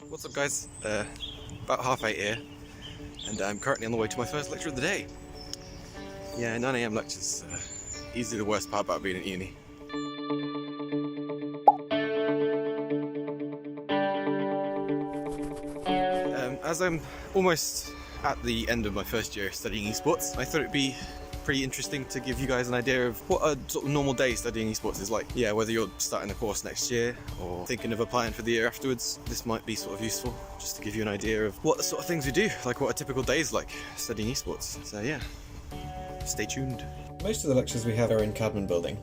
What's up guys, about 8:30 here, and I'm currently on the way to my first lecture of the day. Yeah, 9 AM lectures, easily the worst part about being at uni. As I'm almost at the end of my first year studying esports, I thought it'd be pretty interesting to give you guys an idea of what a sort of normal day studying esports is like. Yeah, whether you're starting the course next year or thinking of applying for the year afterwards, this might be sort of useful just to give you an idea of what the sort of things we do, like what a typical day is like studying esports. So yeah, stay tuned. Most of the lectures we have are in Cadman building.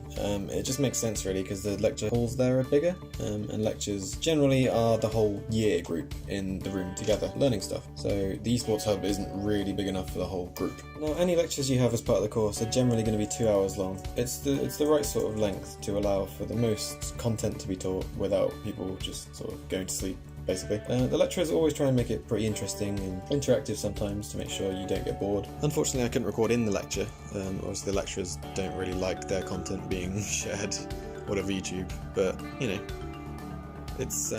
It just makes sense really because the lecture halls there are bigger, and lectures generally are the whole year group in the room together learning stuff. So the esports hub isn't really big enough for the whole group. Now any lectures you have as part of the course are generally going to be 2 hours long. It's the right sort of length to allow for the most content to be taught without people just sort of going to sleep. Basically. The lecturers always try and make it pretty interesting and interactive sometimes to make sure you don't get bored. Unfortunately I couldn't record in the lecture, obviously the lecturers don't really like their content being shared all over YouTube, but you know, it's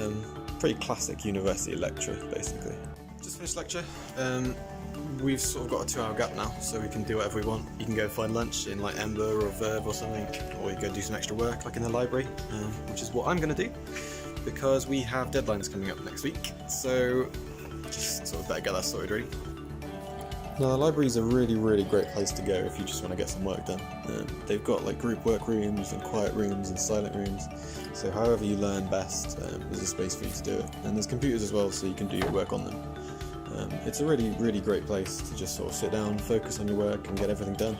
pretty classic university lecture basically. Just finished lecture. We've sort of got a 2 hour gap now, so we can do whatever we want. You can go find lunch in like Ember or Verve or something, or you can go do some extra work like in the library, which is what I'm going to do, because we have deadlines coming up next week, so just sort of better get that sorted really. Now the library is a really great place to go if you just want to get some work done. They've got like group work rooms and quiet rooms and silent rooms, so however you learn best, there's a space for you to do it. And there's computers as well, so you can do your work on them. It's a really great place to just sort of sit down, focus on your work and get everything done.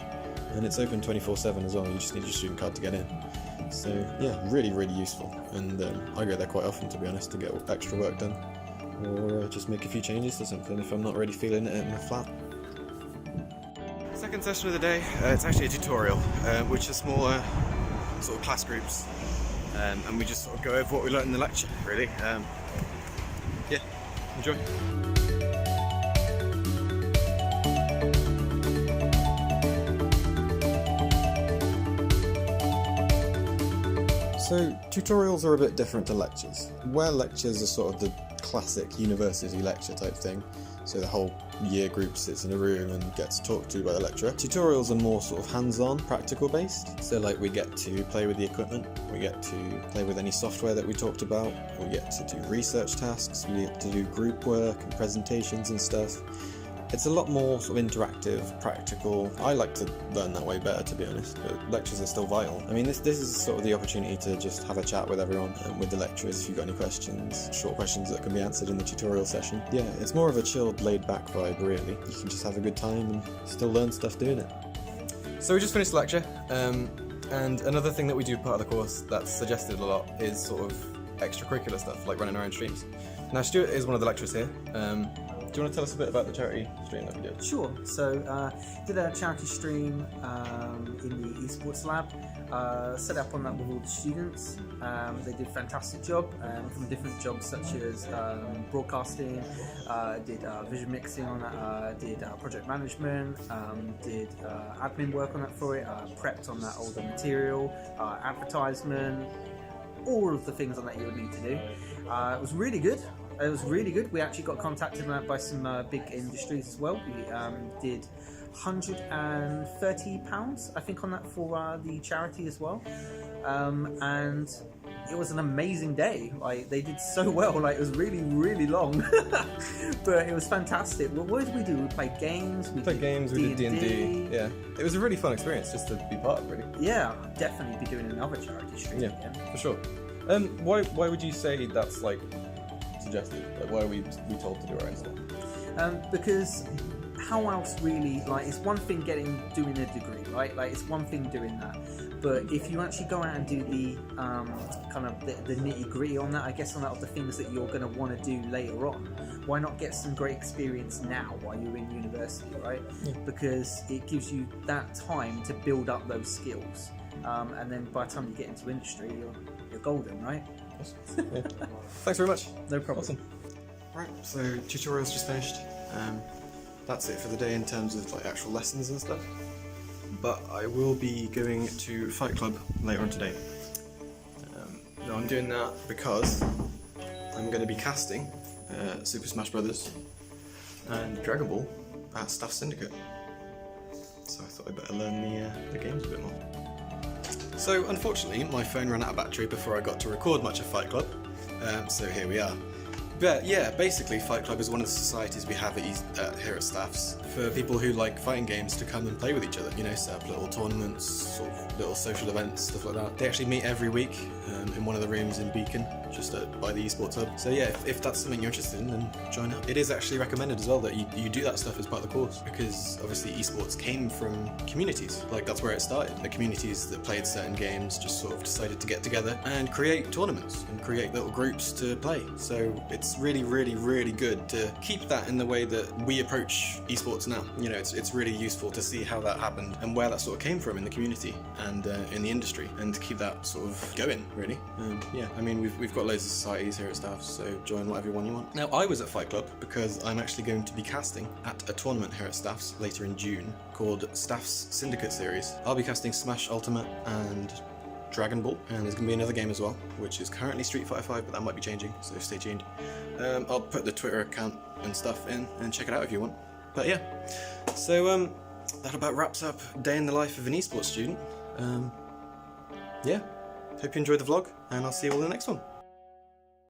And it's open 24/7 as well, you just need your student card to get in. So yeah, really useful, and I go there quite often to be honest to get extra work done, or just make a few changes to something if I'm not really feeling it in my flat. Second session of the day, it's actually a tutorial, which is smaller sort of class groups, and we just sort of go over what we learned in the lecture really. Yeah, enjoy. So tutorials are a bit different to lectures. Where lectures are sort of the classic university lecture type thing, so the whole year group sits in a room and gets talked to by the lecturer. Tutorials are more sort of hands-on, practical based. So like we get to play with the equipment, we get to play with any software that we talked about, we get to do research tasks, we get to do group work and presentations and stuff. It's a lot more sort of interactive, practical. I like to learn that way better, to be honest, but lectures are still vital. I mean, this is sort of the opportunity to just have a chat with everyone, with the lecturers if you've got any questions, short questions that can be answered in the tutorial session. Yeah, it's more of a chilled, laid-back vibe, really. You can just have a good time and still learn stuff doing it. So we just finished the lecture, and another thing that we do part of the course that's suggested a lot is sort of extracurricular stuff, like running our own streams. Now, Stuart is one of the lecturers here. Do you want to tell us a bit about the charity stream that we did? Sure. So, did a charity stream in the Esports lab. Set up on that with all the students. They did a fantastic job from different jobs such as broadcasting, did vision mixing on that, did project management, did admin work on that for it, prepped on that older material, advertisement, all of the things on that you would need to do. It was really good. It was really good. We actually got contacted by some big industries as well. We did £130, I think, on that for the charity as well. And it was an amazing day. Like, they did so well. Like, it was really long, but it was fantastic. Well, what did we do? We played games. We did D&D. Yeah, it was a really fun experience just to be part of, really. Yeah, definitely be doing another charity stream again. For sure. Why would you say that's like suggested? Like, why are we told to do our own stuff? Because how else really, like, it's one thing doing a degree, right? Like, it's one thing doing that, but if you actually go out and do the kind of the nitty-gritty on that, I guess, on that of the things that you're going to want to do later on, why not get some great experience now while you're in university, right? Yeah. Because it gives you that time to build up those skills, and then by the time you get into industry, you're golden, right? Yeah. Thanks very much. No problem. Awesome. Right, so tutorials just finished. That's it for the day in terms of like actual lessons and stuff. But I will be going to Fight Club later on today. Now I'm doing that because I'm going to be casting Super Smash Brothers, and Dragon Ball at Staff Syndicate. So I thought I'd better learn the games a bit more. So unfortunately, my phone ran out of battery before I got to record much of Fight Club, so here we are. But yeah, basically Fight Club is one of the societies we have here at Staffs for people who like fighting games to come and play with each other, you know, set up little tournaments, sort of little social events, stuff like that. They actually meet every week in one of the rooms in Beacon, just by the Esports Hub. So yeah, if that's something you're interested in, then join up. It is actually recommended as well that you do that stuff as part of the course, because obviously esports came from communities, like that's where it started. The communities that played certain games just sort of decided to get together and create tournaments and create little groups to play. So it's really, really, really good to keep that in the way that we approach esports now. You know, it's really useful to see how that happened and where that sort of came from in the community and in the industry, and to keep that sort of going, really. Yeah, I mean, we've got loads of societies here at Staffs, so join whatever one you want. Now, I was at Fight Club because I'm actually going to be casting at a tournament here at Staffs later in June called Staffs Syndicate Series. I'll be casting Smash Ultimate and Dragon Ball, and there's going to be another game as well, which is currently Street Fighter 5, but that might be changing, so stay tuned. I'll put the Twitter account and stuff in and check it out if you want. But yeah, so that about wraps up day in the life of an esports student. Yeah, hope you enjoyed the vlog, and I'll see you all in the next one.